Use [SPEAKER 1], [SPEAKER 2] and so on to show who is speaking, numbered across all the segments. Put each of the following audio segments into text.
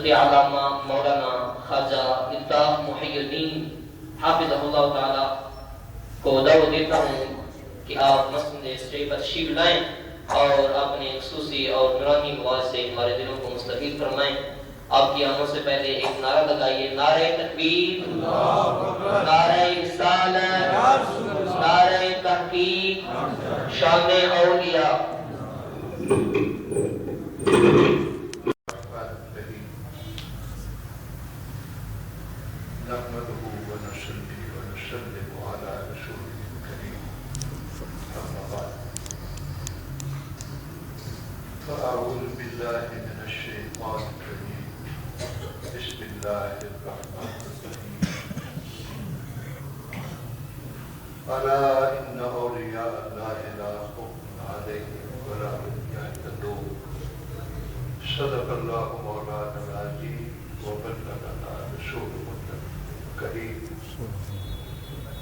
[SPEAKER 1] علامہ مولانا خواجہ الطاف محی الدین حافظ اللہ تعالی کو دعوت دیتا ہوں کہ آپ مسجد اسٹیج پر تشریف لائیں اور اپنے خصوصی اور نورانی آواز سے ہمارے دلوں کو مستفید فرمائیں۔ آپ کی آنکھوں سے پہلے ایک نعرہ لگائیے، نعرہ تکبیر، نعرہ رسالت، نعرہ تحقیق، شان اولیاء۔
[SPEAKER 2] نحمده ونصلي ونسلم على رسوله الكريم أما بعد فأعوذ بالله من الشيطان الرجيم بسم الله الرحمن الرحيم ألا إن أولياء الله لا خوف عليهم ولا هم يحزنون صدق الله مولانا العظيم وبلغنا رسوله الكريم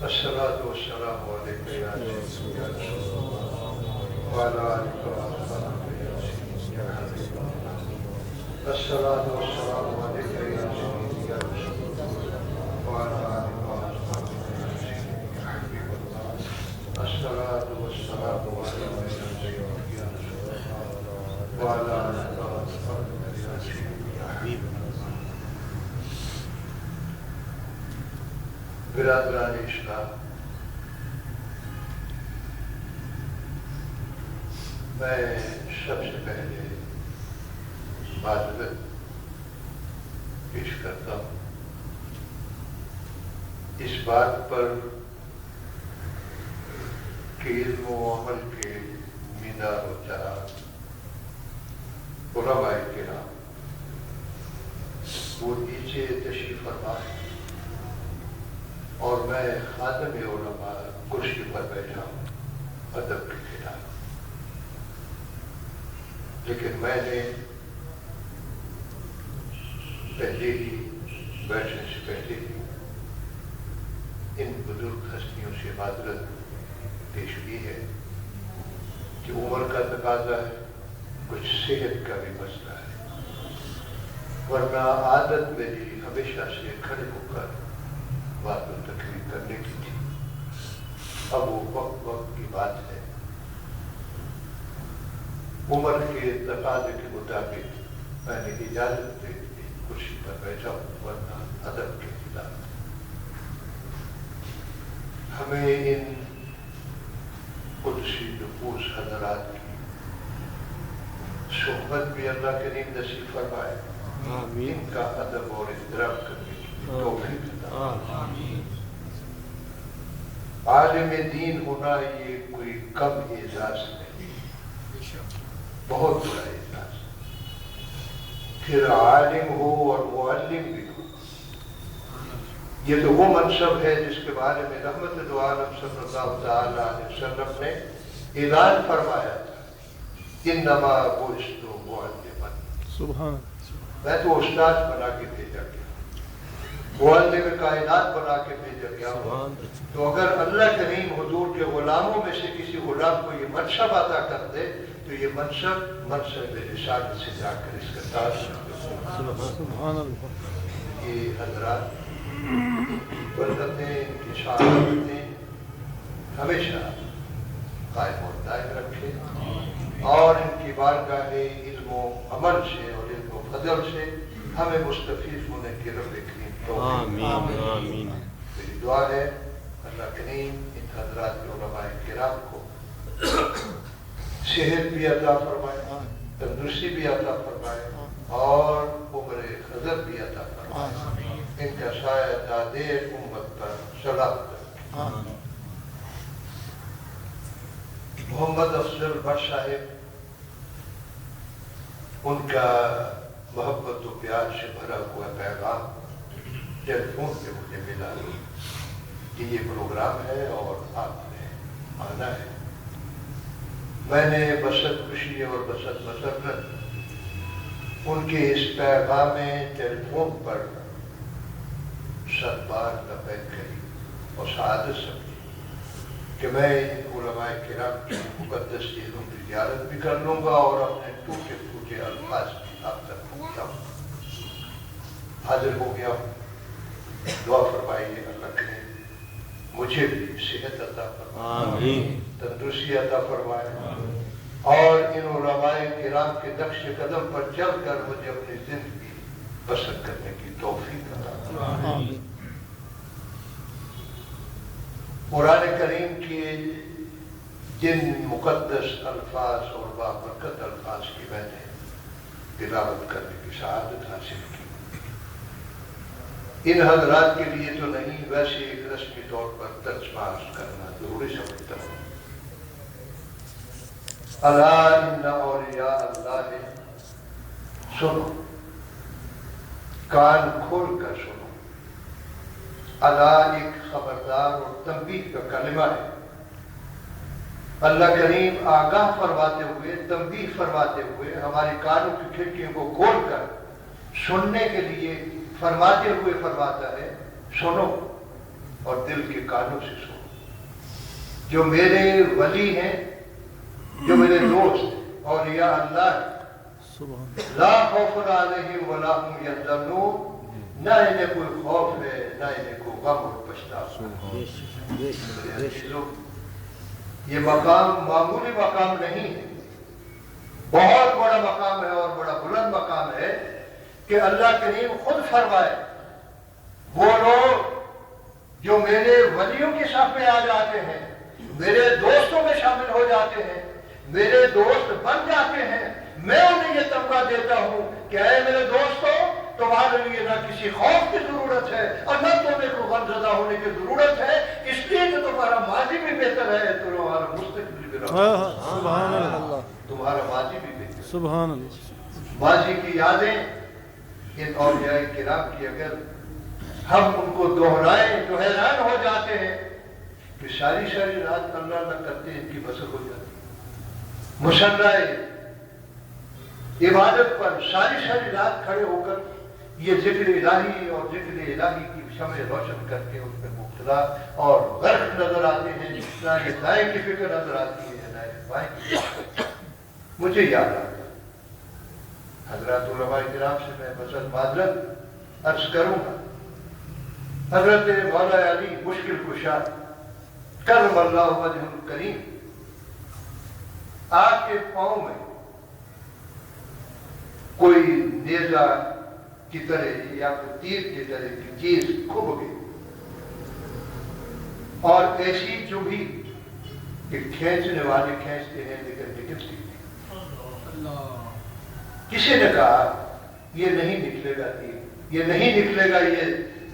[SPEAKER 2] الصلاة والسلام عليك يا سيدي يا رسول الله وعلى آلك وأصحابك يا سيدي يا حبيب الله الصلاة والسلام عليك يا سيدي يا رسول الله وعلى آلك وأصحابك يا سيدي يا حبيب الله الصلاة والسلام عليك يا سيدي يا رسول الله وعلى آلك وأصحابك يا سيدي يا حبيب الله۔ برادران اسلام، میں سب سے پہلے معذرت پیش کرتا ہوں اس بات پر کہ علم و عمل کے مینار و چراغ علماء کرام وہ نیچے تشریف فرما اور میں خاتم علماء کرسی پر بیٹھا ہوں ادب کے خلاف، لیکن میں نے پہلے ہی بیٹھنے سے پہلے ہی ان بزرگ ہستیوں سے معذرت پیش کی ہے کہ عمر کا تقاضا ہے، کچھ صحت کا بھی مسئلہ ہے، ورنہ عادت میری ہمیشہ سے کھڑے ہو کر بات و تقریر کرنے کی تھی۔ اب وہ وقت کی بات ہے، عمر کے تقاضے کے مطابق میں نے اجازت دے دی کرسی پر بیٹھا ہوں، ورنہ ادب کے خلاف۔ ہمیں ان قدسی نفوس حضرات کی صحبت بھی اللہ کریم نصیب فرمائے، ان کا ادب اور احترام کرنے کی توفیق عطا فرمائے۔ عالم دین ہونا یہ کوئی کم اعزاز نہیں، بہت بڑا اعزاز، پھر عالم ہو اور معلم بھی ہو، یہ تو وہ منصب ہے جس کے بارے میں رحمت دو عالم صلی اللہ تعالی علیہ وسلم نے اعلان فرمایا تھا، انما بعثت معلما، سبحان، میں تو استاد بنا کے بھیجا گیا، معلم کائنات بنا کے بھیجا گیا ہوں۔ تو اگر اللہ کریم حضور کے غلاموں میں سے کسی غلام کو یہ منصب عطا کر دے تو یہ منصب رسالت سے جا کر اس کا تاج سبحان اللہ۔ یہ حضرات برکتیں، ان کی شہادتیں ہمیشہ قائم اور دائم رکھے اور ان کی بارگاہ علم و عمل سے اور علم و فضل سے ہمیں مستفید ہونے کی رب کریم توفیق۔ آمین۔ میری دعا ہے اللہ کریم ان حضرات کے علماء کرام کو صحت بھی عطا فرمائے، تندرستی بھی عطا فرمائے اور عمر خضر بھی عطا فرمائے، ان کا سایہ دادے امت پر سلامت رکھے۔ محمد افضل بٹ صاحب، ان کا محبت و پیار سے بھرا ہوا پیغام ٹیلی فون پہ مجھے ملا کہ یہ پروگرام ہے اور آپ نے آنا ہے۔ میں نے بسط خوشی اور بسط مسرت ان کے اس پیغام ٹیلی فون پر 7 بار لبیک کری اور سعادت سمجھی کہ میں ان علماء کرام کی مقدس چیزوں کی زیارت بھی کر لوں گا اور اپنے ٹوٹے پھوٹے الفاظ بھی آپ تک پہنچاؤں گا۔ हाजिर हो गया हूँ। दुआ फरमाइए अल्लाह करे मुझे भी सेहत अता फरमाए, तंदुरुस्ती अता फरमाए और इन उलमाए किराम के नक्श कदम पर चलकर मुझे अपनी जिंदगी बसर करने की तौफीक अता फरमाए। कुरान करीम के जिन मुकद्दस अल्फाज और बाबरकत अल्फाज की मैंने तिलावत करने की शहादत हासिल की, इन हजरात के लिए तो नहीं, वैसे एक रस्मी तौर पर तर्जमा करना जरूरी समझता हूँ। अला इन्ना औलिया अल्लाह, सुनो, कान खोल कर सुनो। अला एक खबरदार और तंबीह का कलिमा है। अल्लाह करीम आगाह फरमाते हुए, तंबीह फरमाते हुए, हमारी कानों की खिड़कियों को खोलकर सुनने के लिए फरमाते हुए फरमाता है, सुनो और दिल के कानों से सुनो। जो मेरे वली हैं, जो मेरे दोस्त और या अल्लाह, ला खौफुन अलैहिम वला हुम यहज़नून, ना इन्हें कोई खौफ है, ना इन्हें कोई गम और पछतावा। ये मकाम मामूली मकाम नहीं है, बहुत बड़ा मकाम है और बड़ा बुलंद मकाम है कि अल्लाह करीम खुद फरमाए, वो लोग जो मेरे वलियों के साथ में आ जाते हैं, मेरे दोस्तों में शामिल हो जाते हैं, मेरे दोस्त बन जाते हैं, मैं उन्हें ये तमगा देता हूं कि ऐ मेरे दोस्तों, तुम्हारे लिए ना किसी खौफ की जरूरत है और न तुम्हें को गमज़दा होने की जरूरत है, इसलिए कि तुम्हारा माजी भी बेहतर है, तुम्हारा मुस्तकबिल भी बेहतर, तुम्हारा माजी भी बेहतर। सुभान अल्लाह। माजी की यादें इन औलिया किराम की अगर हम उनको दोहराएं तो हैरान हो जाते हैं कि सारी सारी रात अल्लाह न करते इनकी बसर हो जाती। मुसल्लाए इबादत पर सारी सारी रात खड़े होकर ये जिक्र इलाही और जिक्र इलाही की शमए रोशन करके उसमें मुब्तला और गर्क नजर आते हैं, ना ये दाएं की फिक्र नजर आती है, ना ये बाएं की। मुझे याद आ गया हजरत उलमा किराम से मैं बसर माजरत अर्ज करूंगा। हजरत मौला अली मुश्किल कुशा करमल्लाहु वजहुल करीम आपके पांव में कोई नेजा की तरह या कोई तीर की तरह की चीज खुब गई और ऐसी जो भी खींचने वाले खींचते हैं लेकिन निकलती नहीं। किसी ने कहा ये नहीं निकलेगा तीर, ये नहीं निकलेगा, ये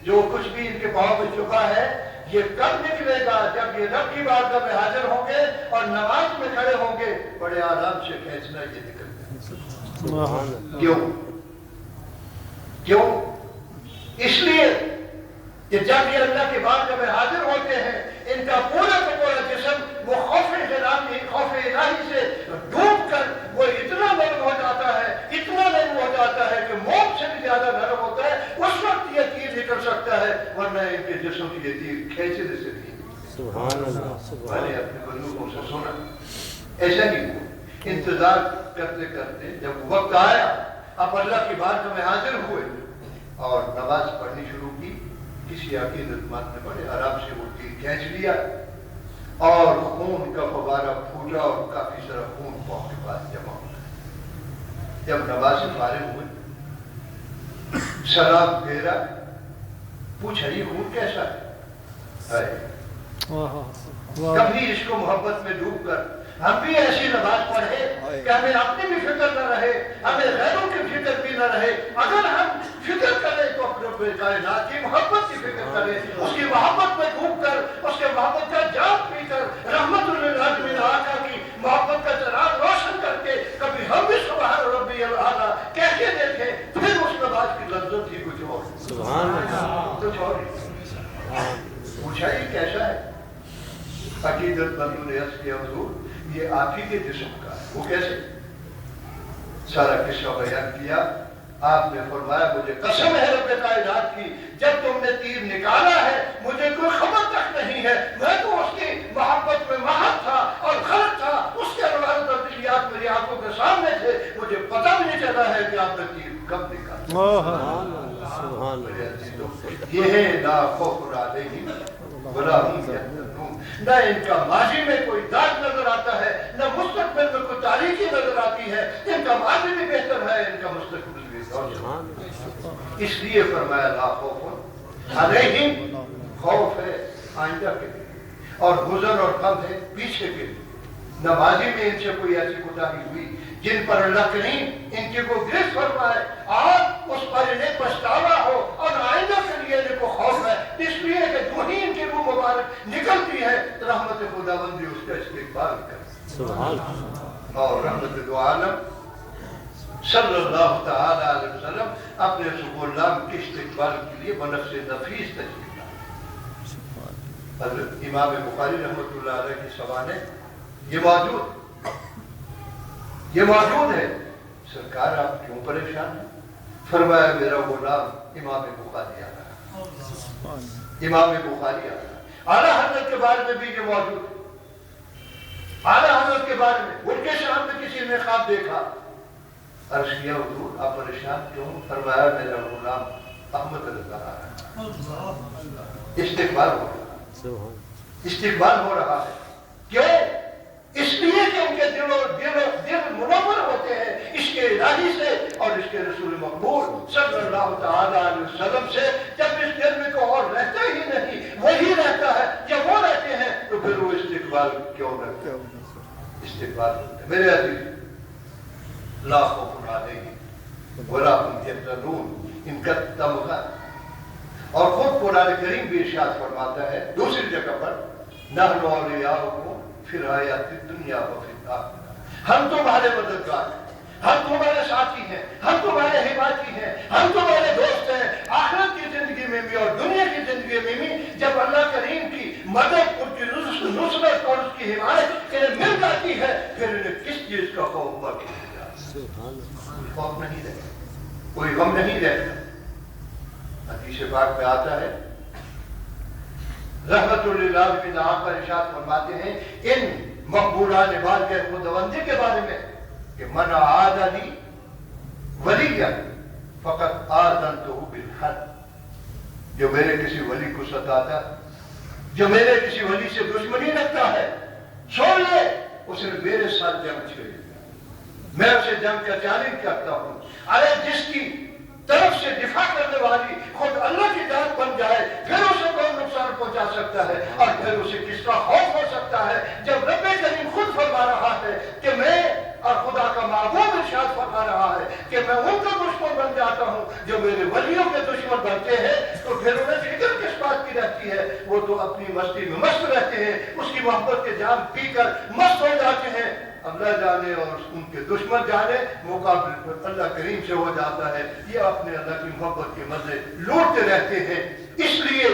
[SPEAKER 2] जो कुछ भी इनके पांव में छुपा है ये कब निकलेगा? जब ये रब की बारगाह में हाजिर होंगे और नमाज में खड़े होंगे, बड़े आराम से खींचना ये निकल जाएगा। क्यों? क्यों? इसलिए कि जब ये अल्लाह की बारगाह में हाजिर होते हैं, इनका पूरा का पूरा जिस्म वो खौफ इलाही से डूब कर वो इतना नरम हो जाता है, इतना नरम हो जाता है कि मौत से भी ज्यादा नरम होता है। उस वक्त ये तीर निकल सकता है, वरना इनके जिस्म की ये तीर खींचने से नहीं। सुभान अल्लाह। मैंने अपने बंदूकों से सुना, ऐसा ही हुआ। इंतजार करते करते जब वक्त आया, अब अल्लाह की बारगाह में हाजिर हुए और नमाज पढ़नी शुरू की, किसी अकीदतमंद ने बड़े आराम से वो तीर खींच लिया और खून का फवारा फूटा और काफी सारा खून पांव के पास जमा हो गया। जब नमाज से फारिग हुए, सलाम फेरा, पूछा ये खून कैसा है? कभी इसको मोहब्बत में डूब कर हम भी ऐसी नमाज पढ़े कि हमें अपनी भी फिक्र न रहे, हमें गैरों की फिक्र भी न रहे। अगर हम फिक्र करें तो अपने कायनात की मोहब्बत की फिक्र करें, उसकी मोहब्बत में डूब कर, उसके मोहब्बत का जाम पीकर, रहमतुल लिल आलमीन आका की मोहब्बत का चिराग रोशन करके कभी हम भी सुभान रब्बियल आला कह के देखें, फिर उस नमाज की लज्जत ही कुछ और। सुभान अल्लाह। कुछ और पूछा ये कैसा है? अकीदत बंदू ने अर्ज किया, हुजूर ये आप ही के जिस्म का है। वो कैसे? सारा किस्सा बयान किया। आपने फरमाया, मुझे कसम है रब्बे कायनात की, जब तुमने तीर निकाला है मुझे कोई खबर तक नहीं है। मैं तो उसकी मोहब्बत में महत था और गलत था, उसके अनवार तब्दीलियात मेरी आंखों के सामने थे, मुझे पता भी नहीं चला है कि आपने तीर कब निकाला। یہ ہے لا خوف علیہم ولا هم يحزنون. نہ ان کا ماضی میں کوئی داغ نظر آتا ہے، نہ مستقبل میں کوئی تاریخی نظر آتی ہے. ان کا ماضی بھی بہتر ہے، ان کا مستقبل بھی بہتر. اس لیے فرمایا لا خوف علیہم، خوف ہے آئندہ کے لیے، اور حزن اور غم ہے پیچھے کے لیے. نہ ماضی میں ان سے کوئی ایسی کوتاہی ہوئی جن پر اللہ کریم ان کے کو گرفت فرمائے اور اس پر انہیں پچھتاوا ہو، اور آئندہ کے لیے ان کو خوف ہے. اس لیے کہ جو ہی ان کی روح مبارک نکلتی ہے رحمت خداوندی اس کا استقبال کرے. اور رحمت دو عالم صلی اللہ تعالی علیہ وسلم اپنے رسول اللہ کے استقبال کے لیے بنفس نفیس تشریف لائے. حضرت امام بخاری رحمۃ اللہ علیہ کی سوانح یہ موجود ہے. سرکار آپ کیوں پریشان ہیں؟ فرمایا میرا غلام امام بخاری آ رہا ہے. امام بخاری آ رہا ہے. اعلیٰ حضرت کے بارے میں بھی یہ موجود ہے. اعلیٰ حضرت کے بارے میں ان کے شام میں کسی نے خواب دیکھا. عرض کیا حضور آپ پریشان کیوں؟ فرمایا میرا غلام احمد رضا آ رہا ہے. استقبال ہو رہا ہے. استقبال ہو رہا ہے. کیوں؟ اس لیے کہ ان کے دل منور ہوتے ہیں اس کے الہی سے اور اس کے رسول مقبول صلی اللہ تعالی علیہ وسلم سے. جب اس دل میں کوئی اور رہتا ہی نہیں، وہی رہتا ہے، جب وہ رہتے ہیں تو پھر وہ استقبال کیوں رہتے ہیں؟ استقبال ہوتے ہیں. میرے عزیز، لا خوف علیہم ولا هم يحزنون، ان کا تمغہ. اور خود قرآن کریم بھی ارشاد فرماتا ہے دوسری جگہ پر، نحن اولیاؤکم فی الحیاۃ الدنیا وفی الآخرہ، ہم تمہارے مددگار ہیں، ہم تمہارے ساتھی ہیں، ہم تمہارے حمایتی ہیں، ہم تمہارے دوست ہیں آخرت کی زندگی میں بھی اور دنیا کی زندگی میں بھی. جب اللہ کریم کی مدد، ان کی نصرت اور اس کی حمایت انہیں مل جاتی ہے پھر انہیں کس چیز کا خوف باقی نہیں رہتا. کوئی خوف نہیں رہتا، کوئی غم نہیں رہتا. حدیث پاک میں آتا ہے رحمت للعالمین آپ کا ارشاد فرماتے ہیں ان مقبولان بعد کے خداوندی کے بارے میں کہ من عاد لی ولیا فقط آذنتہ بالحرب. جو میرے کسی ولی کو ستاتا، جو میرے کسی ولی سے دشمنی رکھتا ہے، سن لے اس نے میرے ساتھ جنگ چھیڑی. میں اسے جنگ کا چیلنج کرتا ہوں. ارے جس کی طرف سے دفاع کرنے والی خود اللہ کی ذات بن جائے پھر اسے کون نقصان پہنچا سکتا ہے؟ اور پھر اسے کس کا خوف ہو سکتا ہے جب رب کریم خود فرما رہا ہے کہ میں اور خدا کا معبود ارشاد فرما رہا ہے کہ میں ان کا دشمن بن جاتا ہوں جو میرے ولیوں کے دشمن بنتے ہیں. تو پھر انہیں فکر کس بات کی رہتی ہے؟ وہ تو اپنی مستی میں مست رہتے ہیں، اس کی محبت کے جام پی کر مست ہو جاتے ہیں. اللہ جانے اور ان کے دشمن جانے مقابل پر اللہ کریم سے ہو جاتا ہے. یہ اپنے اللہ کی محبت کے مزے لوٹتے رہتے ہیں. اس لیے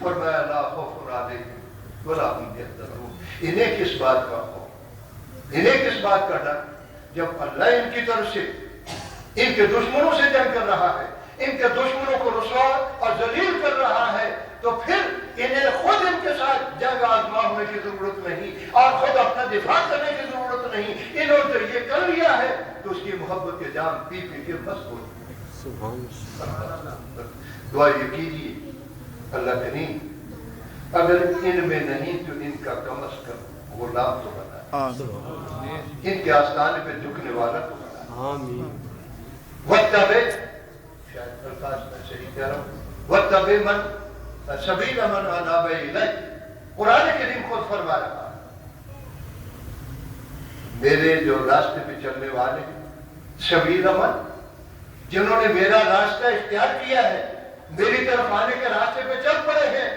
[SPEAKER 2] فرمایا لا خوف علیہم ولا هم يحزنون. انہیں کس بات کا خوف، انہیں کس بات کا ڈر؟ جب اللہ ان کی طرف سے ان کے دشمنوں سے جنگ کر رہا ہے، ان کے دشمنوں کو رسوا اور ذلیل کر رہا ہے، تو پھر انہیں خود ان کے ساتھ جنگ آزما ہونے کی ضرورت نہیں اور خود اپنا دفاع کرنے کی ضرورت نہیں. انہوں نے یہ کر لیا ہے تو اس کی محبت کے جام پی پی کے مست ہو. دعا یہ کیجیے اللہ کریم اگر ان میں نہیں تو ان کا کم از کم غلام تو بنا، ان کے آستانے پہ جھکنے والا تو بنا. وَاتَّبِعْ، شاید الفاظ میں صحیح کہہ رہا ہوں، وَاتَّبِعْ مَنْ سبیل من اناب الیہ. قرآن کریم خود فرما رہا ہے میرے جو راستے پہ چلنے والے سبیل من، جنہوں نے میرا راستہ اختیار کیا ہے، میری طرف آنے کے راستے پہ چل پڑے ہیں،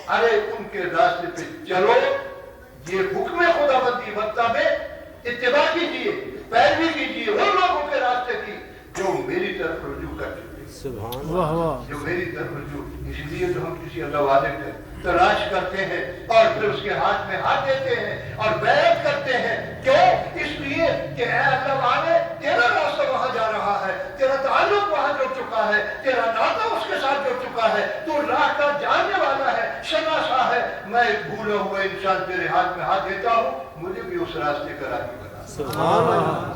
[SPEAKER 2] ارے ان کے راستے پہ چلو. یہ حکم خدا بندی واتبع، اتباع کیجیے، پیروی کیجیے ان لوگوں کے راستے کی جو میری طرف رجوع کر چکے، جو میری طرف رجوع. اس لیے تو ہم کسی اللہ والے کو تلاش کرتے ہیں اور پھر اس کے ہاتھ میں ہاتھ دیتے ہیں اور بیعت کرتے ہیں. کیوں؟ اس لیے کہ اے اللہ والے تیرا راستہ وہاں جا رہا ہے، تیرا تعلق وہاں جڑ چکا ہے، تیرا ناطہ اس کے ساتھ جڑ چکا ہے، تو راہ کا جاننے والا ہے، شناسا ہے. میں ایک بھولا ہوا انسان تیرے ہاتھ میں ہاتھ دیتا ہوں، مجھے بھی اس راستے کا راہی بنا،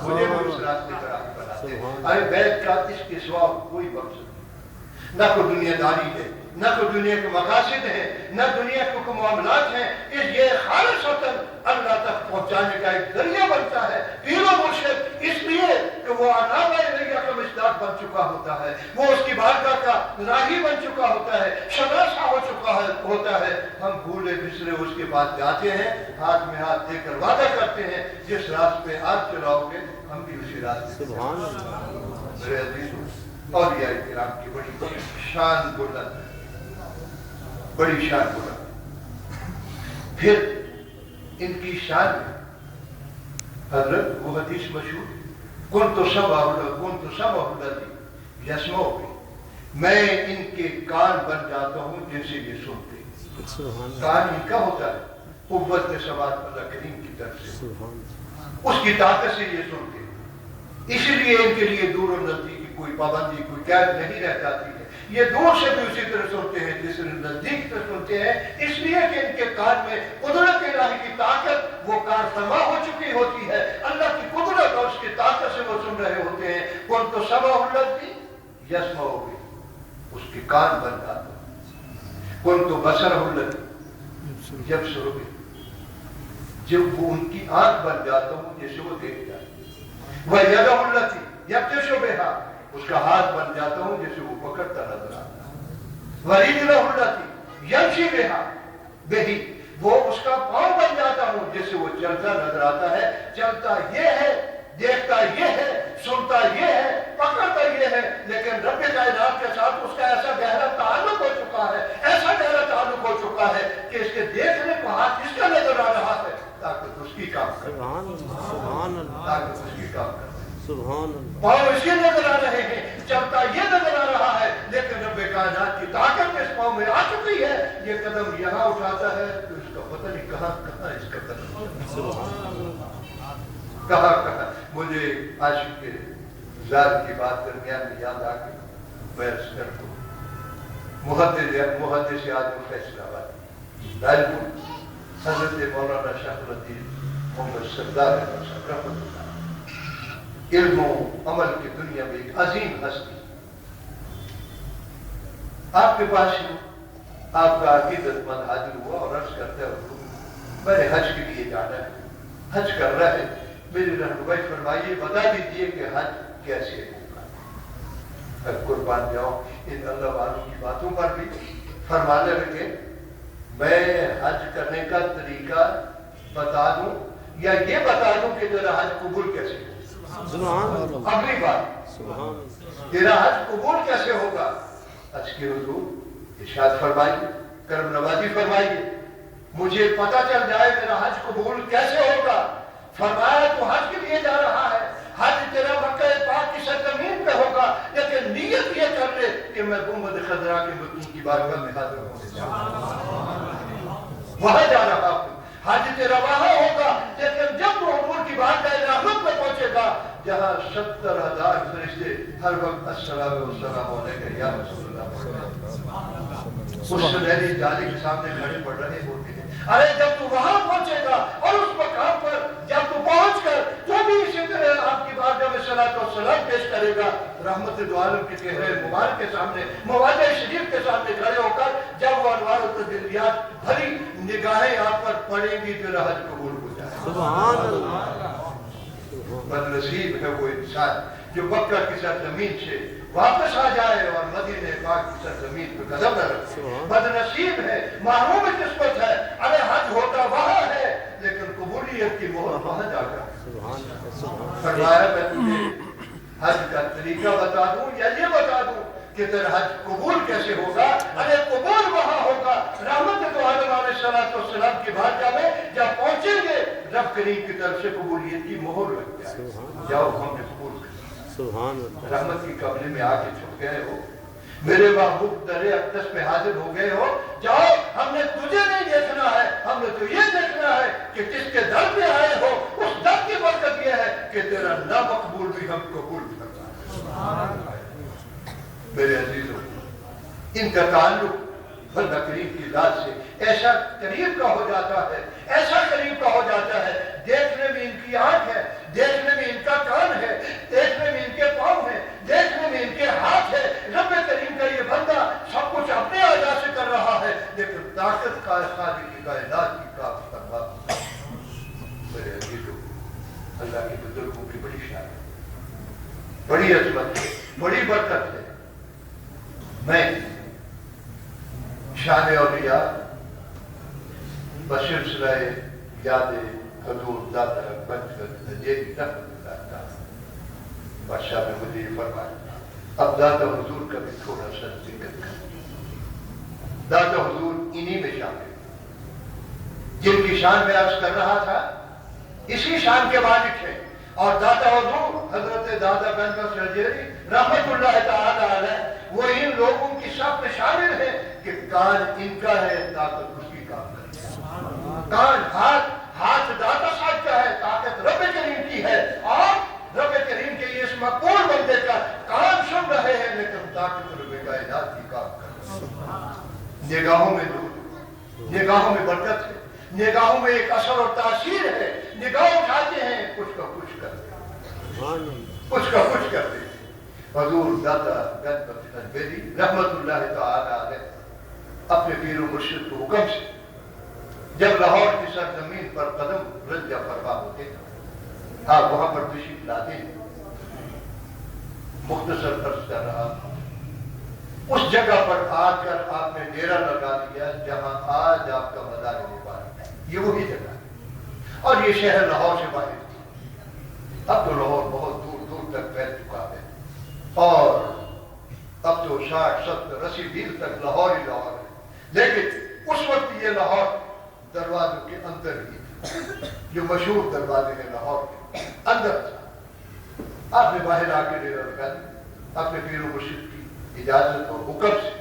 [SPEAKER 2] مجھے بھی اس راستے کا راہی بنا. चाहते हैं। अरे बैत का इसके सिवा कोई मकसद नहीं, न कोई दुनियादारी है, न कोई दुनिया के मकासद है, न दुनिया के कोई मामलात हैं। ये खालिस वतन अल्लाह तक पहुंचाने का एक जरिया बनता है। पीरो मुर्शिद इसलिए कि वो अनाब रैया का मिस्दाक बन चुका होता है, वो उसकी बारगाह का राही बन चुका होता है, शनासा हो चुका होता है। हम भूले बिसरे उसके पास जाते हैं, हाथ में हाथ देकर वादा करते हैं जिस रास्ते पे आप चलाओगे हम भी उसी रास्ते पे चलाएंगे। मेरे अजीज और या किराम की बड़ी शान बुलंद है, बड़ी शान बुलंद। फिर इनकी शान में हजरत वो हदीस मशहूर कौन तो सब यस्मो पे, मैं इनके कान बन जाता हूँ जैसे ये सुनते। कान इनका होता है कुव्वत सवात अल्लाह करीम की तरफ से, उसकी ताकत से ये सुनते, इसलिए इनके लिए दूर और नजदीक की कोई पाबंदी कोई कैद नहीं रह जाती है। ये दूर से भी उसी तरह सुनते हैं जिस नजदीक से सुनते हैं, इसलिए कि इनके कान में कुदरत इलाही की ताकत वो कारफरमा हो चुकी होती है। अल्लाह की कुदरत और उसकी ताकत से वो सुन रहे होते हैं। कौन तो समाउल्लती यस्मा हो गई, उसके कान बन जाता। कौन तो बसर हुल्लती जब शुरू में जब वो उनकी आंख बन जाता हूँ जैसे वो देखता है। वह यदुल्लती जब बेहा उसका हाथ बन जाता हूँ जैसे वो पकड़ता नजर आता है। वरीदुल्लती यमशी बेहा बेही वो उसका पांव बन जाता हूँ जैसे वो चलता नजर आता है। चलता ये है, देखता ये है, सुनता ये है, पकड़ता ये है, लेकिन रब कायनात के साथ उसका ऐसा गहरा ताल्लुक हो चुका है, ऐसा गहरा ताल्लुक हो चुका है कि इसके देखने को हाथ इसका नजर आ रहा है, ताकत उसकी काम कर, ताकत उसकी काम कर, पाँव इसके नजर आ रहे हैं, चलता ये नजर आ रहा है, लेकिन रब कायनात की ताकत इस पाँव में आ चुकी है। ये कदम यहाँ उठाता है तो इसका पता नहीं कहाँ कहाँ इसका कदम कहाँ कहाँ। मुझे आशिक के ज़ात की बात दरमियान में याद आ गई, मैं अर्ज़ कर दूं मुहद्दिस आज़म फैसलाबाद हज़रत मौलाना शाहरुद्दीन मोहम्मद सरदार रहमतुल्लाह इल्म अमल की दुनिया में एक अजीम हस्ती आपके पास आपका अकीदतमंद हाजिर हुआ और अर्ज करते हुए मैंने हज के लिए जाना है, हज कर रहा है, मेरी रहनुमाई फरमाइए, बता दीजिए कि हज कैसे होगा। कुर्बान जाओ इन अल्लाह वालों की बातों पर भी फरमाने लगे, मैं हज करने का तरीका बता दूं या ये बता दूं कि तेरा हज कबूल कैसे होगा। अगली बात, तेरा हज कबूल कैसे होगा। हज के हुजूर इरशाद फरमाइए, करम नवाजी फरमाइए, मुझे पता चल जाए मेरा हज कबूल कैसे होगा। फरमाया तू हज के लिए जा रहा है, हज तेरा मक्का पाक की सरजमीन पे होगा, लेकिन नियत ये कर ले कि मैं गुंबद खजरा के मुतीन की बारगाह में हाजिर होने जा रहा हूं, वहां जा रहा हूं। हज तेरा वहां होगा, लेकिन जब तू हुजूर की बारगाह रहमत में पहुंचेगा जहां 70,000 फरिश्ते हर वक्त अस्सलाम अलैका या रसूलल्लाह उस सुनहरी जाली के सामने खड़े पड़ रहे होते हैं। अरे जब तू वहां पहुंचेगा और उस मकाम पर जब तू पहुंचकर तो भी इसी तरह आपकी बारगाह में सलात और सलाम पेश करेगा, रहमत दो आलम के चेहरे मुबारक के सामने मुवाज़ा शरीफ के सामने खड़े होकर जब वो अनवार और तजल्लियात भरी निगाहें आप पर पड़ेंगी तो हज कबूल हो जाए। सुभान अल्लाह। बदनसीब है वो इंसान जो मक्का की सरजमीन से वापस आ जाए और मदीने पाक की सरजमीन पर कदम न रखे। बदनसीब है, महरूम किस्मत है। अरे हज होता वहां है लेकिन कबूलियत की मोहर वहां जाकर। फरमाया मैं तुझे हज का तरीका बता दूं या ये बता दूं कि तेरा हज कबूल कैसे होगा। अरे कबूल वहां होगा रहमत तो आदम अलैहिस्सलाम की बारगाह में जब पहुंचेंगे रब करीम की तरफ से कबूलियत की मोहर लग जाए। जाओ हमने कबूल कर, रहमत की कब्र में आके छुप गए हो, मेरे महबूब दरे अक़दस में हाजिर हो गए हो। जाओ हमने तुझे नहीं देखना है, हमने तो ये देखना है कि किसके दर पे आए हो। उस दर की बरकत यह है कि तेरा ना मकबूल भी हम कबूल करना है। मेरे अजीजों, इनका ताल्लुक बंदा करीम की जात से ऐसा करीब का हो जाता है, ऐसा करीब का हो जाता है। देखने में इनकी आंख है, देखने में इनका कान है, देखने में इनके देखने में इनके हाथ है। रब करीम का ये बंदा सब कुछ अपने अदा से कर रहा है, लेकिन ताकत का खालिक की कायनात की काफ करवा। मेरे अजीज लोग, अल्लाह के बुजुर्गों की बड़ी शान है, बड़ी अजमत है, बड़ी बरकत है। मैं शान औलिया बसिलसिला याद हजूर दादा पंचगत ये बादशाह ने मुझे ये फरमाया, अब दादा हुजूर का भी थोड़ा सा जिक्र कर। दादा हुजूर इन्हीं में शामिल, जिनकी शान में अर्ज कर रहा था, इसी शान के मालिक है। और दादा हुजूर हजरत दादा गंज सरजेरी रहमतुल्लाह तआला अलैह वो इन लोगों की सब में शामिल है कि कान इनका है, ताकत उसकी काम करती है। कान हाथ दाता साहब का है, ताकत रब करीम की है। और रब करीम के इस मकबूल बंदे का कान सुन रहे हैं, लेकिन ताकत रब कायनात की काम कर रहे हैं। निगाहों में नूर, निगाहों में बरकत है, निगाहों में एक असर और तासीर है। निगाह उठाते हैं, कुछ का कुछ करते हैं, कुछ का कुछ करते हैं। हजूर दादा गंज बेदी रहमतुल्लाह तआला अलैह अपने पीर मुर्शिद के हुक्म से जब लाहौर की सरजमीन पर कदम रज्जा फरमा होते थे, हाँ वहां पर तशरीफ लाते, मुख्तसर अर्ज कर रहा, उस जगह पर आकर आपने डेरा लगा दिया जहां आज आपका मज़ार नेपाल है। ये वही जगह है और ये शहर लाहौर से बाहर था। अब तो लाहौर बहुत दूर दूर तक फैल चुका है और अब तो 60, 70, 80 मील तक लाहौर ही लाहौर है। लेकिन उस वक्त ये लाहौर दरवाजों के अंदर ही था, जो मशहूर दरवाजे हैं लाहौर के अंदर था। आपने बाहर आके डेरा लगा दिया अपने पीर मुर्शिद की इजाजत और हुक्म से,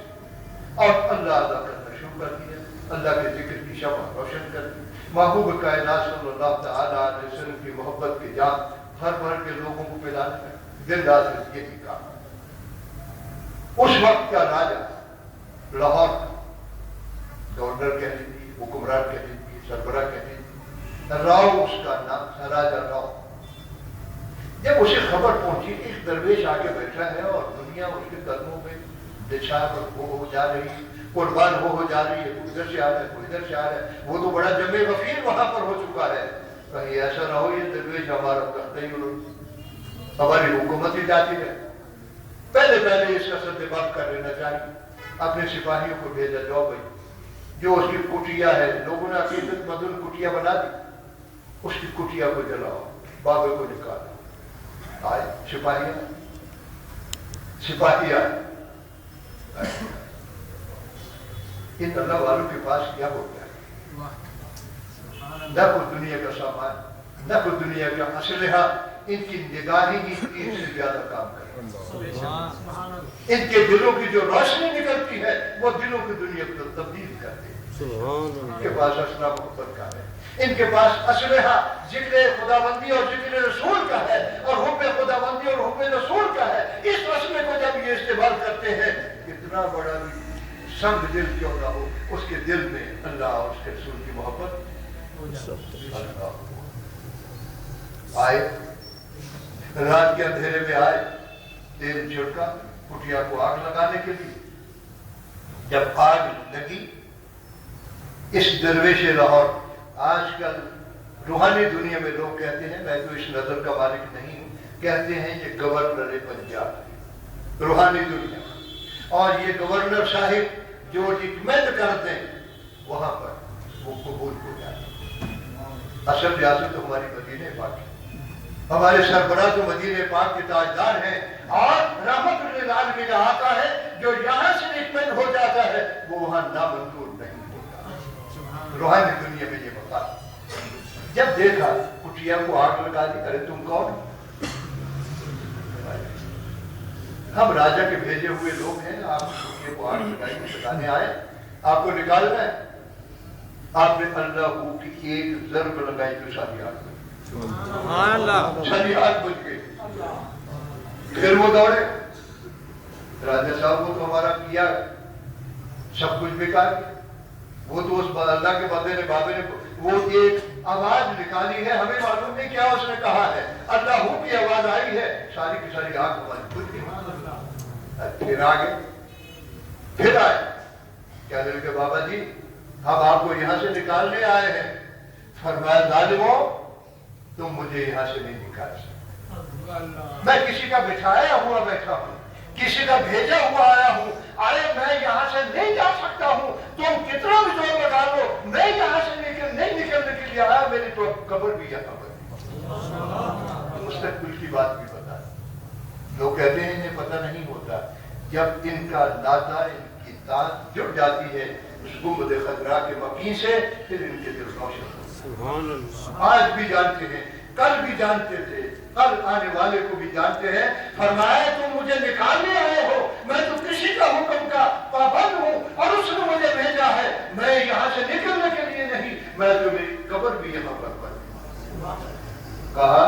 [SPEAKER 2] और अल्लाह अदा करना शुरू कर दिया। अल्लाह के जिक्र की शम्मा रोशन कर दी। महबूब कायनात सल्लल्लाहु तआला अलैहि वसल्लम की मोहब्बत की जान भर भर के लोगों को पिलाने का दिन रात यही काम। उस वक्त का राजा लाहौर गवर्नर कह लीजिए, हुक्मरान कह लीजिए, सरबरा कह लीजिए, राव उसका नाम था, राजा राव। जब उसे खबर पहुंची एक दरवेश आके बैठा है और दुनिया उसके कदमों में निछावर हो जा रही है, कुर्बान हो जा रही है, कोई इधर से आ रहा है, कोई इधर से आ रहा है। वो तो बड़ा जमे वफीर वहां पर हो चुका है। कहीं ऐसा ना हो ये दरवेश हमारा करते ही हमारी हुकूमत ही जाती है। पहले पहले इसका सद्देबाब कर लेना चाहिए। अपने सिपाहियों को भेजा, जाओ भाई जो उसकी कुटिया है, लोगों ने अकीदत मदुन कुटिया बना दी, उसकी कुटिया को जलाओ, बाबे को निकालो। आए सिपाहिया इन अल्लाह वालों के पास क्या होता है? न कोई दुनिया का सामान, न कोई दुनिया का असलहा। इनकी निगाहें ही तीर से ज्यादा काम करें। इनके दिलों की जो रोशनी निकलती है वो दिलों की दुनिया को तब्दील कर दे। इनके पास असला मोहब्बत का है, इनके पास असलहा जिक्र खुदाबंदी और जिक्र रसूल का है, और हुब्बे खुदाबंदी और हुब्बे रसूल का है। इस असले को जब ये इस्तेमाल करते हैं, कितना बड़ा संग दिल क्यों ना हो, उसके दिल में अल्लाह और उसके रसूल की मोहब्बत आए। रात के अंधेरे में आए, तेल छिड़का कुटिया को आग लगाने के लिए। जब आग लगी, इस दरवेश लाहौर, आजकल रूहानी दुनिया में लोग कहते हैं, मैं तो इस नजर का मालिक नहीं हूं, कहते हैं ये गवर्नर पंजाब, रूहानी दुनिया। और ये गवर्नर साहिब जो रिकमेंड करते हैं वहां पर वो कबूल हो जाते हैं। असल रियासत तो हमारी मदीने पाक है, हमारे सरबराह तो मदीने पाक के ताजदार हैं, और रहमतुल आलमीन आका है जो यहां से रिकमेंड हो जाता है वो वहां नामंजूर नहीं होता। रूहानी दुनिया में ये मकान। जब देखा कुटिया को आग लगा दी, अरे तुम कौन? हम राजा के भेजे हुए लोग हैं, आप कुटिया को आग लगाने आए, आपको निकालना है। आपने अल्लाह की एक जर्ब लगाई तो सारी आग बुझ गई। फिर वो दौड़े, राजा साहब को तो हमारा किया सब कुछ बेकार। वो तो उस अल्लाह के बंदे ने बाबे ने वो एक आवाज निकाली है, हमें मालूम नहीं क्या उसने कहा है, अल्लाह की आवाज आई है, सारी की सारी आंख हमारी खुल गई। फिर आगे फिर आए, कहने लगे बाबा जी हम आपको यहां से निकालने आए हैं। फरमाया जालिमों तुम मुझे यहां से नहीं निकाल सकते, मैं किसी का बिठाया हुआ बैठा हूं, किसी का भेजा हुआ आया हूं, अरे मैं यहां से नहीं जा सकता हूं, तुम कितना भी जोर लगा लो, मैं यहां से नहीं निकलने के लिए आया, मेरी तो कब्र भी यहां पर। मुस्तकबिल की बात भी बता, लोग कहते हैं इन्हें पता नहीं होता, जब इनका नाता इनकी ताक जुड़ जाती है उस गुंबद खदरा के मकीन से, फिर इनके दिल रोशन। आज भी जानते हैं, कल भी जानते थे, कल आने वाले को भी जानते हैं। फरमाया तुम मुझे निकालने आए हो, मैं तो किसी का हुक्म का पाबंद हूं और उसने मुझे भेजा है, मैं यहां से निकलने के लिए नहीं, मैं तो मेरी कब्र भी यहां पर कहा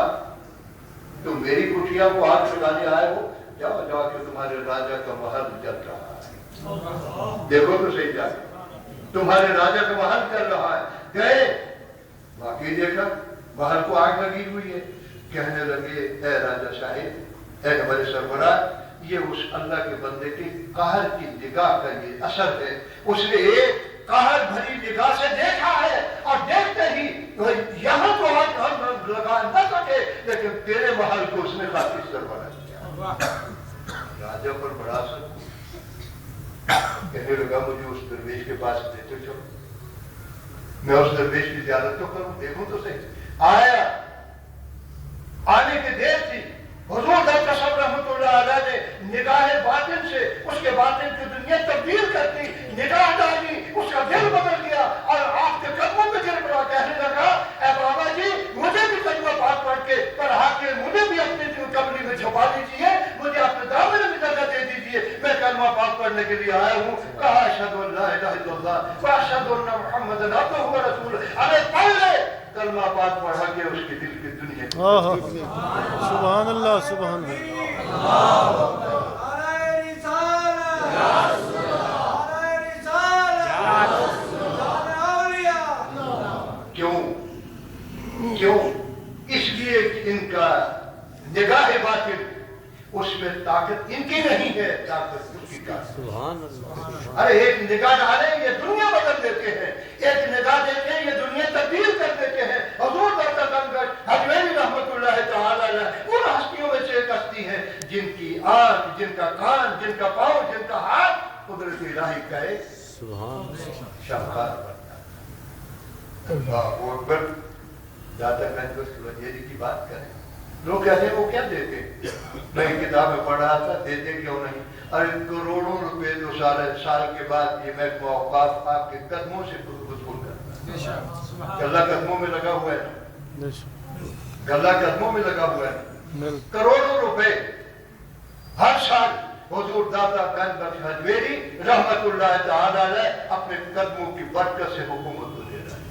[SPEAKER 2] तुम मेरी कुटिया को आग लगाने आए हो, जाओ जाओ कि तुम्हारे राजा का महल जल रहा है, देखो तो सही जाके तुम्हारे राजा का महल चल रहा है। गए बाकी देखा महल को आग लगी हुई है, कहने लगे ए राजा साहिब, ए हमारे सरबराह, ये उस अल्लाह के बंदे की कहर की निगाह का ये असर है, उसने एक कहर भरी निगाह से देखा है और देखते ही यहाँ तो आग लगा न सके, लेकिन तेरे महल को उसने खातिरदार बना दिया। राजा पर बड़ा असर, कहने लगा मुझे उस दरवेश के पास लेते चलो, मैं उस दरवेश की ज़ियारत तो करूं, देखूं तो सही। आया, आने की देर थी, हुजूर डॉक्टर साहब रहमतुल्लाह अलैह ने निगाह बातिन से उसके बातिन की दुनिया तब्दील कर दी, निगाह डाली, उसका दिल बदल गया और आपके कदमों में गिर पड़ा, कहने लगा ए बाबा जी मुझे भी कलमा पाक पढ़ के पढ़ा के मुझे भी अपने कमरे में छुपा लीजिए, मुझे अपने दामन में जगह दे दीजिए, मैं कलमा पाक पढ़ने के लिए आया हूँ। कहा अशहदु अल्ला इलाहा इल्लल्लाह व अशहदु अन्ना मुहम्मदन अब्दुहु व रसूलुहु, अरे पढ़ ले, कलमा पाक पढ़ा के उसके दिल की दुनिया।
[SPEAKER 3] सुभान अल्लाह, सुभान अल्लाह।
[SPEAKER 2] क्यों क्यों? इसलिए इनका निगाह बातिन उसमें ताकत इनकी नहीं है, ताकत उसकी का। अरे एक निगाह डाले ये दुनिया बदल देते हैं, एक निगाह देते ये दुनिया तब्दील कर देते हैं। हुजूर हजवेरी रहमतुल्लाह तआला अलैह उन हस्तियों में से एक हस्ती है जिनकी आंख, जिनका कान, जिनका पांव, जिनका हाथ कुदरत इलाही का एक शाहकार बनता है। अल्लाहु अकबर। दादा महदूद की बात करें, लोग कहते हैं वो क्या देते, मैं किताब में पढ़ रहा था, देते क्यों नहीं? अरे करोड़ों रुपए जो साल के बाद ये महकमा औकाफ आपके कदमों से वसूल करता है। गल्ला कदमों में लगा हुआ है ना, गल्ला कदमों में लगा हुआ है, करोड़ों रुपए हर साल हुजूर दाता गंज बख्श हजवेरी रहमतुल्लाह तआला अलैह अपने कदमों की बरकत से हुकूमत को दे रहा है,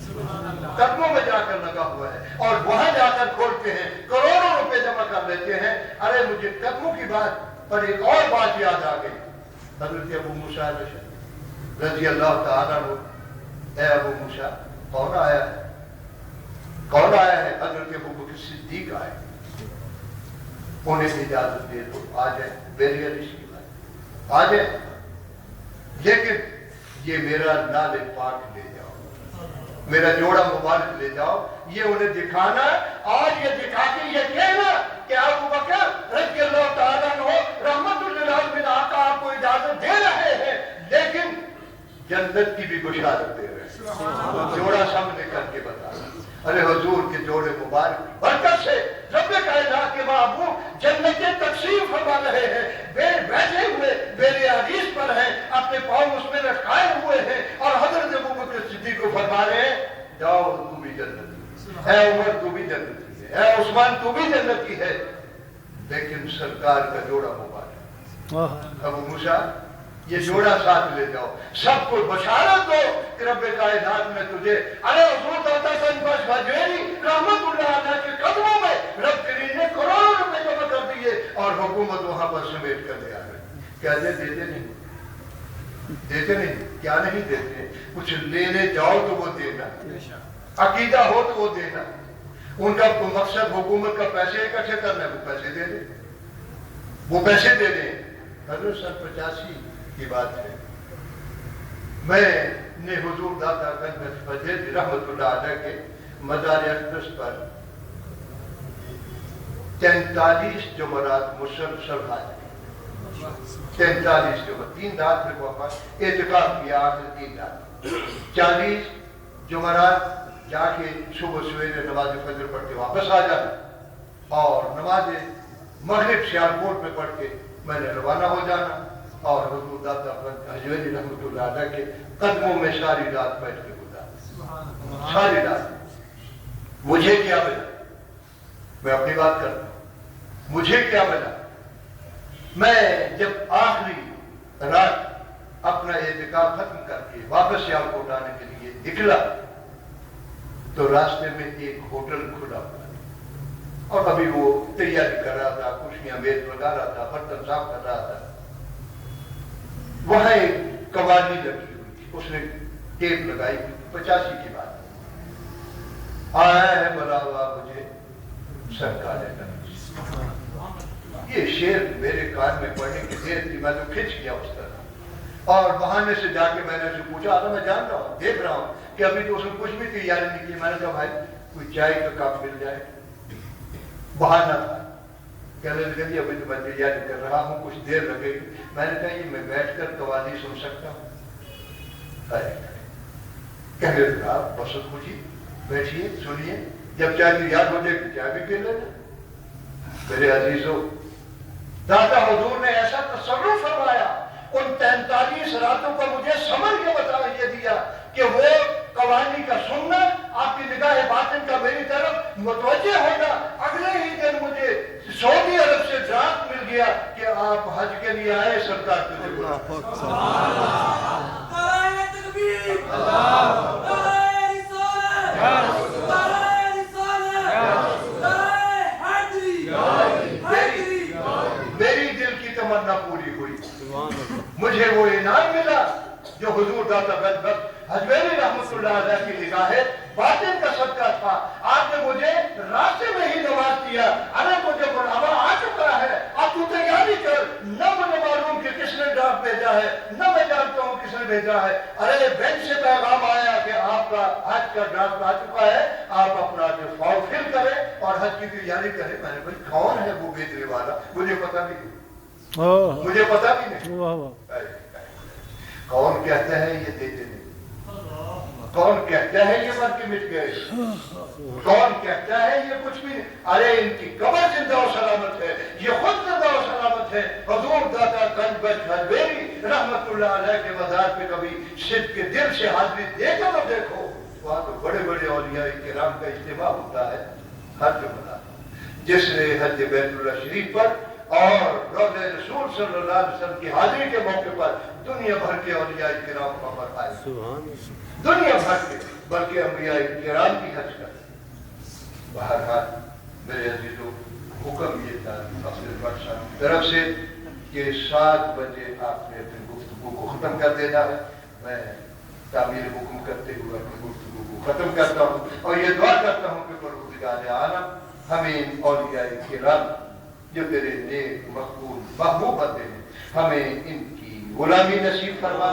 [SPEAKER 2] कदमों में जाकर लगा हुआ है और वहां जाकर खोलते हैं, करोड़ों रुपए जमा कर लेते हैं। अरे मुझे कदमों की बात पर एक और बात याद आ गई, हजरत अबू मूसा रज़ी अल्लाह तआला अन्हु, ए अबू मूसा कौन आया है, कौन आया है? हजरत अबू बकर सिद्दीक आए, उन्हें इजाजत दे दो, आ जाए, बेरिया की बात आ जाए, लेकिन ये मेरा नाले पाक ले जाओ, मेरा जोड़ा मुबारक ले जाओ, ये उन्हें दिखाना और ये दिखा के ये कहना कि अबू बकर रज़ी अल्लाह तआला अन्हु रहमतुल लिल आलमीन आका आपको इजाजत दे रहे हैं, लेकिन जन्नत की भी बुशारत दे रहे हैं, जोड़ा सामने करके बता। अरे हुजूर के जोड़े मुबारक बरकत से रब्बे कायनात के महबूब जन्नतें तकसीम फरमा रहे हैं, बैठे हुए बेरे हदीस पर हैं, अपने पाँव उसमें रखाए हुए हैं और हजरत अबू बकर सिद्दीक को फरमा रहे हैं जाओ तू भी जन्नती है, उमर तू भी जन्नती है, उस्मान तू भी जन्नती है, लेकिन सरकार का जोड़ा मुबारक। अबू मूसा ये जोड़ा साथ ले जाओ, सबको बशारत दो कि रब्बे कायनात में तुझे, अरे हुजूर दाता गंज बख्श हजवेरी रहमतुल्लाह अलैह के कदमों में रब करीम ने करोड़ों रुपए जमा कर दिए और हुकूमत वहां पर समेट कर ले आ गई। कहते देते नहीं, देते नहीं, क्या नहीं देते, कुछ लेने जाओ तो वो देना, عقیدہ ہو تو وہ دینا، ان کا مقصد حکومت کا پیسے اکٹھے کرنا ہے، وہ پیسے دے دیں، وہ پیسے دے دیں۔ حضرت سن 85 کی بات ہے، میں نے حضور داتا گنج فضیل رحمت اللہ علیہ کے مزار اقدس پر 43 جمعرات مسلسل حاضری، 43 جمعرات، 3 رات میں وفات اعتکاف کیا، آخر 3 رات، 40 جمعرات جا کے صبح سویرے نماز فجر پڑھ کے واپس آ جانا، اور نماز مغرب سیالکوٹ میں پڑھ کے میں نے روانہ ہو جانا، اور حضور داتا حجویری رحمۃ اللہ علیہ کے قدموں میں ساری رات بیٹھ کے گزارا، ساری رات۔ مجھے کیا ملا؟ میں اپنی بات کرتا ہوں، مجھے کیا ملا؟ میں جب آخری رات اپنا اعتکاف ختم کر کے واپس سیالکوٹ آنے کے لیے نکلا تو راستے میں ایک ہوٹل کھلا ہوا، اور ابھی وہ تیاری کر رہا تھا، کشیاں میز لگا رہا تھا، برتن صاف کر رہا تھا۔ وہاں ایک قوالی لگی ہوئی تھی، اس نے ٹیپ لگائی ہوئی، 85 کی بات، آیا ہے بلاوا مجھے سرکار نبی۔ یہ شعر میرے کان میں پڑھنے کی دیر تھی، میں تو کھنچ گیا اس طرح، اور بہانے سے جا کے میں نے اسے پوچھا، میں جان رہا ہوں، دیکھ رہا ہوں کہ ابھی تو اس نے کچھ بھی تیاری نہیں کی۔ میں نے کہا بھائی کوئی چائے کا کپ مل جائے، بہانہ تھا، کہنے لگے جی ابھی تو میں تیاری کر رہا ہوں، کچھ دیر لگے گی۔ میں نے کہا یہ میں بیٹھ کر قوالی سن سکتا ہوں؟ کہنے لگا بس پوچھیے، بیٹھیے سنیے، جب چائے کی یاد ہو جائے گی چائے بھی پی لینا۔ میرے عزیزوں، داتا حضور نے ایسا تصرف فرمایا، ان 43 راتوں کا مجھے سمجھ کے بتا یہ دیا کہ وہ قوالی کا سننا، آپ کی نگاہ باطن کا میری طرف متوجہ ہونا۔ اگلے ہی دن مجھے سعودی عرب سے ڈراپ مل گیا کہ آپ حج کے لیے آئے، سرکار تجھے بلا۔ میری دل کی تمنا پوری ہوئی، مجھے وہ انعام ملا جو حضور داتا گنج حجویری رحمۃ اللہ علیہ کی نگاہ باطن کا صدقہ تھا۔ آپ نے مجھے راستے میں ہی نواز دیا، ارے مجھے بلاوا آ چکا ہے، اب تو تیاری کر۔ نہ مجھے معلوم کہ کس نے ڈراپ بھیجا ہے، نہ میں جانتا ہوں کس نے بھیجا ہے، ارے بینک سے پیغام آیا کہ آپ کا حج کا ڈراپ آ چکا ہے، آپ اپنا جو فارم فل کریں اور حج کی تیاری کریں۔ میں نے بھائی کون ہے وہ بھیجنے والا؟ مجھے پتا بھی نہیں، مجھے پتا بھی نہیں۔ کون کہتا ہے یہ دیتے نہیں، کون کہتا ہے یہ مر کے مٹ گئے، کون کہتا ہے یہ کچھ بھی نہیں۔ ارے ان کی قبر زندہ و سلامت ہے، یہ خود زندہ و سلامت ہے۔ حضور داتا گنج حجویری رحمت اللہ علیہ کے مزار پہ کبھی صدق کے دل سے حاضری دے کر تو دیکھو، وہاں تو بڑے بڑے اولیاء کرام کا اجتماع ہوتا ہے ہر جمعہ۔ جس نے حج بیت اللہ شریف پر اور روضہ رسول صلی اللہ علیہ وسلم کی حاضری کے موقع پر دنیا بھر کے اولیاء کرام وہاں پر آئے، دنیا بھر کے، بلکہ انبیاء کرام کی حج کر۔ بہرحال میرے عزیزوں، حکم یہ تھا اپنے بخش کی طرف سے کہ 7 بجے آپ نے اپنی گفتگو کو ختم کر دینا ہے۔ میں تعمیر حکم کرتے ہوئے اپنی گفتگو کو ختم کرتا ہوں اور یہ دعا کرتا ہوں کہ پروردگار عالم ہمیں اولیاء کرام جو تیرے نیک مقبول محبوب بندے ہیں، ہمیں ان کی غلامی نصیب فرما،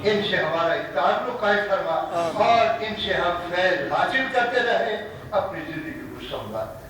[SPEAKER 2] ان سے ہمارا تعلق قائم فرما، اور ان سے ہم فیض حاصل کرتے رہیں، اپنی زندگی کو سنبھالتے۔